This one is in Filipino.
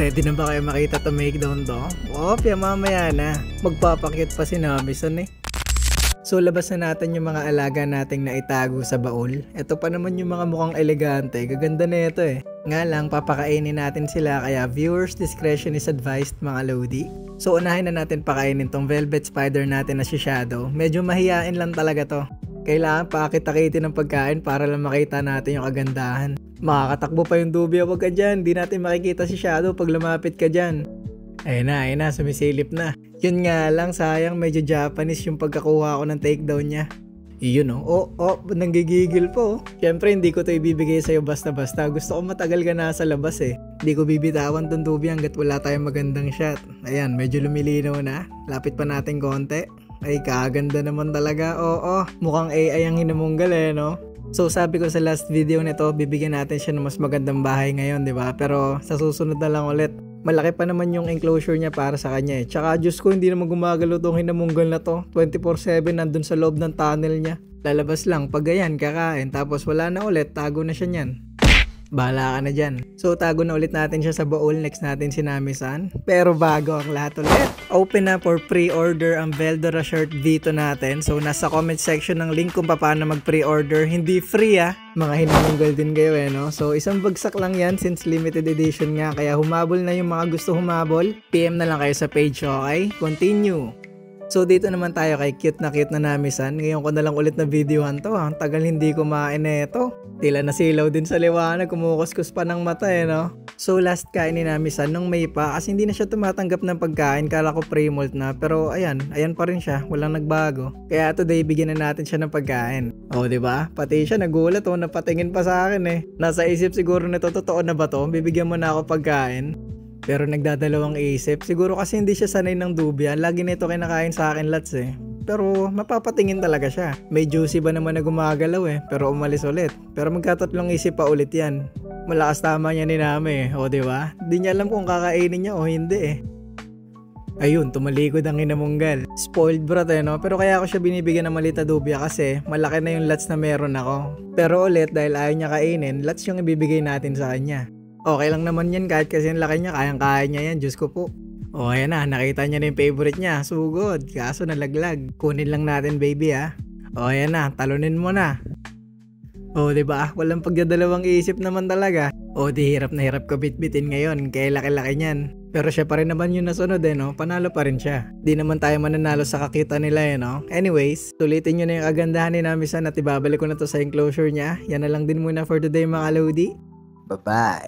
Ready na ba kayo makita to Makedown to? Opya, mamaya na. Magpapakit pa si Nami-san eh. So labas na natin yung mga alaga nating naitago sa baul. Ito pa naman yung mga mukhang elegante. Gaganda na ito eh. Nga lang, papakainin natin sila kaya viewers discretion is advised mga lodi. So unahin na natin pakainin tong velvet spider natin na si Shadow. Medyo mahiyain lang talaga to. Kailangan paakit-akitin ng pagkain para lang makita natin yung kagandahan. Makakatakbo pa yung dubya, wag ka dyan. Di natin makikita si Shadow pag lumapit ka dyan. Ayun na, sumisilip na. Yun nga lang, sayang medyo Japanese yung pagkakuha ko ng takedown niya. Iyon nanggigigil po. Siyempre hindi ko to ibibigay sa'yo basta-basta. Gusto ko matagal ka na sa labas eh. Hindi ko bibitawan tong dubya hanggat wala tayong magandang shot. Ayan, medyo lumilinaw na. Lapit pa natin konti. Ay, kaganda naman talaga. Oo, mukhang AI ang hinamunggal eh, no? So sabi ko sa last video nito, bibigyan natin siya ng mas magandang bahay ngayon, di ba? Pero sa susunod na lang ulit. Malaki pa naman yung enclosure niya para sa kanya eh. Tsaka Diyos ko, hindi naman gumagalaw tong hinamunggal na to. 24/7 nandun sa loob ng tunnel niya. Lalabas lang, pag ganyan, kakain. Tapos wala na ulit, tago na siya niyan. Bahala ka na dyan. So tago na ulit natin siya sa baul. Next natin si Nami-san. Pero bago ang lahat ulit, open na for pre-order ang Veldora shirt dito natin. So nasa comment section ng link kung paano mag-pre-order. Hindi free mga hinamunggal din kayo eh, no? So isang bagsak lang yan since limited edition nga. Kaya humabol na yung mga gusto humabol. PM na lang kayo sa page, okay? Continue. So dito naman tayo kay cute na Nami-san. Ngayon ko na lang ulit na videohan to. Ang tagal hindi kumain na ito. Tila nasilaw din sa liwanag. Kumukuskus pa ng mata eh, no? So last kain ni Nami-san nung May pa. Kasi hindi na siya tumatanggap ng pagkain. Kala ko pre-molt na. Pero ayan pa rin siya. Walang nagbago. Kaya today bigyan na natin siya ng pagkain. O diba? Pati siya nagulat o napatingin pa sa akin eh. Nasa isip siguro nito, totoo na ba to? Bibigyan mo na ako pagkain. Pero nagdadalawang isip. Siguro kasi hindi siya sanay ng dubya. Lagi nito kinakain sa akin lots eh. Pero mapapatingin talaga siya. May juicy ba naman na gumagalaw eh. Pero umalis ulit. Pero magkatatlong isip pa ulit yan. Malakas tama niya ni Nami eh. O diba? Di niya alam kung kakainin niya o hindi eh. Ayun, tumalikod ang hinamunggal. Spoiled brat eh, no? Pero kaya ako siya binibigyan ng maliit na dubya kasi malaki na yung lots na meron ako. Pero ulit, dahil ayaw niya kainin, lots yung ibibigay natin sa kanya. Okay lang naman yan kahit kasi yung laki niya, kayang-kaya niya yan, Diyos ko po. O ayan na, nakita niya na yung favorite niya, sugod, kaso nalaglag. Kunin lang natin baby O ayan na, talunin mo na. O diba, walang pagdadalawang isip naman talaga. O di hirap na hirap ko bitbitin ngayon, kaya laki-laki niyan. Pero siya pa rin naman yung nasunod no, panalo pa rin siya. Di naman tayo mananalo sa kakita nila no. Anyways, tulitin nyo na yung kagandahan ni Nami-san at ibabalik ko na to sa enclosure niya. Yan na lang din muna for today mga lodi. Bye-bye.